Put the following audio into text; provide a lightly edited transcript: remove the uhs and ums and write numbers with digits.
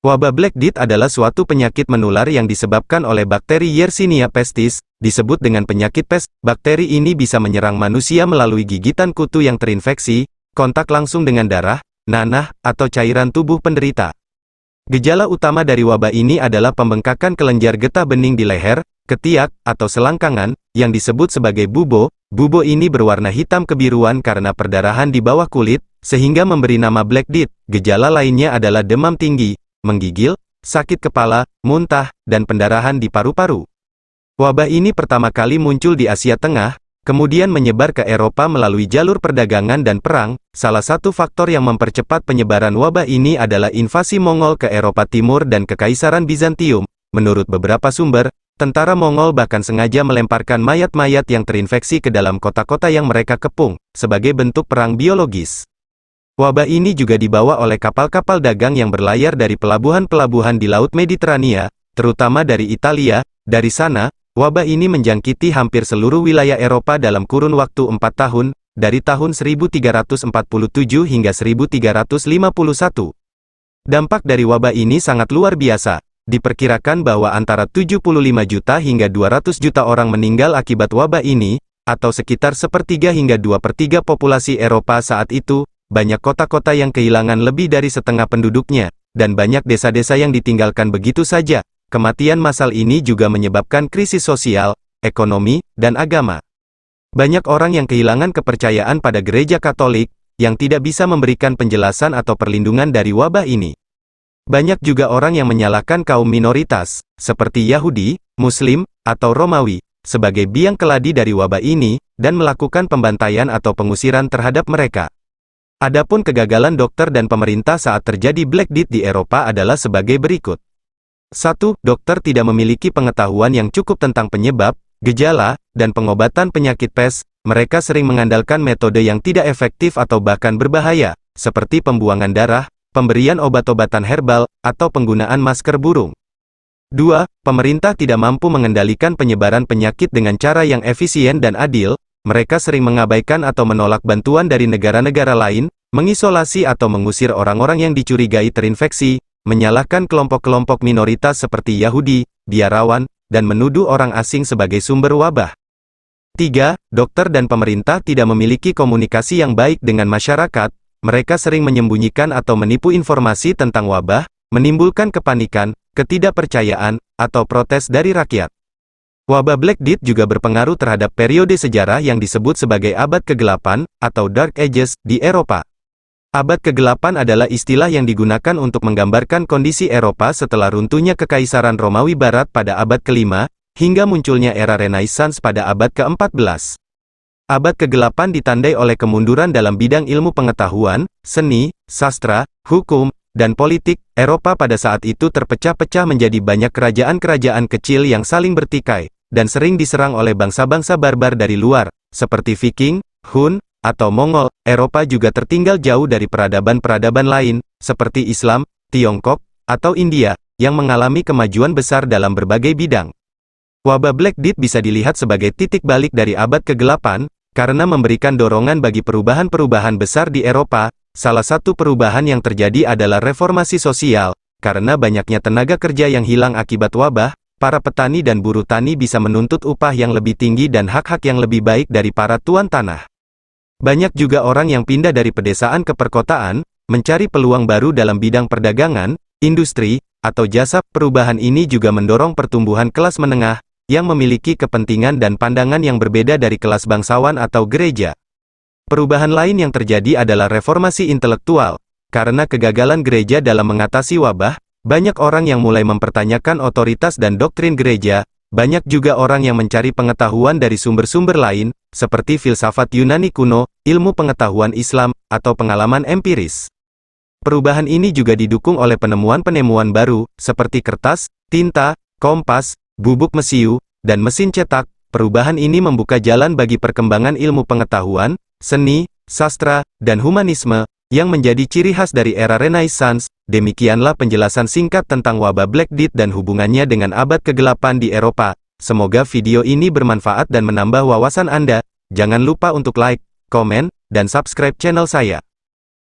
Wabah Black Death adalah suatu penyakit menular yang disebabkan oleh bakteri Yersinia pestis, disebut dengan penyakit pes. Bakteri ini bisa menyerang manusia melalui gigitan kutu yang terinfeksi, kontak langsung dengan darah, nanah, atau cairan tubuh penderita. Gejala utama dari wabah ini adalah pembengkakan kelenjar getah bening di leher, ketiak, atau selangkangan, yang disebut sebagai bubo. Bubo ini berwarna hitam kebiruan karena perdarahan di bawah kulit, sehingga memberi nama Black Death. Gejala lainnya adalah demam tinggi, menggigil, sakit kepala, muntah, dan pendarahan di paru-paru. Wabah ini pertama kali muncul di Asia Tengah, kemudian menyebar ke Eropa melalui jalur perdagangan dan perang. Salah satu faktor yang mempercepat penyebaran wabah ini adalah invasi Mongol ke Eropa Timur dan Kekaisaran Bizantium. Menurut beberapa sumber, tentara Mongol bahkan sengaja melemparkan mayat-mayat yang terinfeksi ke dalam kota-kota yang mereka kepung, sebagai bentuk perang biologis. Wabah ini juga dibawa oleh kapal-kapal dagang yang berlayar dari pelabuhan-pelabuhan di Laut Mediterania, terutama dari Italia. Dari sana, wabah ini menjangkiti hampir seluruh wilayah Eropa dalam kurun waktu 4 tahun, dari tahun 1347 hingga 1351. Dampak dari wabah ini sangat luar biasa. Diperkirakan bahwa antara 75 juta hingga 200 juta orang meninggal akibat wabah ini, atau sekitar 1/3 hingga 2/3 populasi Eropa saat itu. Banyak kota-kota yang kehilangan lebih dari setengah penduduknya, dan banyak desa-desa yang ditinggalkan begitu saja. Kematian massal ini juga menyebabkan krisis sosial, ekonomi, dan agama. Banyak orang yang kehilangan kepercayaan pada gereja Katolik, yang tidak bisa memberikan penjelasan atau perlindungan dari wabah ini. Banyak juga orang yang menyalahkan kaum minoritas, seperti Yahudi, Muslim, atau Romawi, sebagai biang keladi dari wabah ini, dan melakukan pembantaian atau pengusiran terhadap mereka. Adapun kegagalan dokter dan pemerintah saat terjadi Black Death di Eropa adalah sebagai berikut. 1. Dokter tidak memiliki pengetahuan yang cukup tentang penyebab, gejala, dan pengobatan penyakit pes. Mereka sering mengandalkan metode yang tidak efektif atau bahkan berbahaya, seperti pembuangan darah, pemberian obat-obatan herbal, atau penggunaan masker burung. 2. Pemerintah tidak mampu mengendalikan penyebaran penyakit dengan cara yang efisien dan adil. Mereka sering mengabaikan atau menolak bantuan dari negara-negara lain, mengisolasi atau mengusir orang-orang yang dicurigai terinfeksi, menyalahkan kelompok-kelompok minoritas seperti Yahudi, biarawan, dan menuduh orang asing sebagai sumber wabah. 3. Dokter dan pemerintah tidak memiliki komunikasi yang baik dengan masyarakat. Mereka sering menyembunyikan atau menipu informasi tentang wabah, menimbulkan kepanikan, ketidakpercayaan, atau protes dari rakyat. Wabah Black Death juga berpengaruh terhadap periode sejarah yang disebut sebagai abad kegelapan, atau Dark Ages, di Eropa. Abad kegelapan adalah istilah yang digunakan untuk menggambarkan kondisi Eropa setelah runtuhnya Kekaisaran Romawi Barat pada abad ke-5, hingga munculnya era Renaissance pada abad ke-14. Abad kegelapan ditandai oleh kemunduran dalam bidang ilmu pengetahuan, seni, sastra, hukum, dan politik. Eropa pada saat itu terpecah-pecah menjadi banyak kerajaan-kerajaan kecil yang saling bertikai, dan sering diserang oleh bangsa-bangsa barbar dari luar, seperti Viking, Hun, atau Mongol. Eropa juga tertinggal jauh dari peradaban-peradaban lain, seperti Islam, Tiongkok, atau India, yang mengalami kemajuan besar dalam berbagai bidang. Wabah Black Death bisa dilihat sebagai titik balik dari abad kegelapan, karena memberikan dorongan bagi perubahan-perubahan besar di Eropa. Salah satu perubahan yang terjadi adalah reformasi sosial, karena banyaknya tenaga kerja yang hilang akibat wabah. Para petani dan buruh tani bisa menuntut upah yang lebih tinggi dan hak-hak yang lebih baik dari para tuan tanah. Banyak juga orang yang pindah dari pedesaan ke perkotaan, mencari peluang baru dalam bidang perdagangan, industri, atau jasa. Perubahan ini juga mendorong pertumbuhan kelas menengah, yang memiliki kepentingan dan pandangan yang berbeda dari kelas bangsawan atau gereja. Perubahan lain yang terjadi adalah reformasi intelektual. Karena kegagalan gereja dalam mengatasi wabah, banyak orang yang mulai mempertanyakan otoritas dan doktrin gereja. Banyak juga orang yang mencari pengetahuan dari sumber-sumber lain, seperti filsafat Yunani kuno, ilmu pengetahuan Islam, atau pengalaman empiris. Perubahan ini juga didukung oleh penemuan-penemuan baru, seperti kertas, tinta, kompas, bubuk mesiu, dan mesin cetak. Perubahan ini membuka jalan bagi perkembangan ilmu pengetahuan, seni, sastra, dan humanisme, yang menjadi ciri khas dari era Renaissance. Demikianlah penjelasan singkat tentang wabah Black Death dan hubungannya dengan abad kegelapan di Eropa. Semoga video ini bermanfaat dan menambah wawasan Anda. Jangan lupa untuk like, komen, dan subscribe channel saya.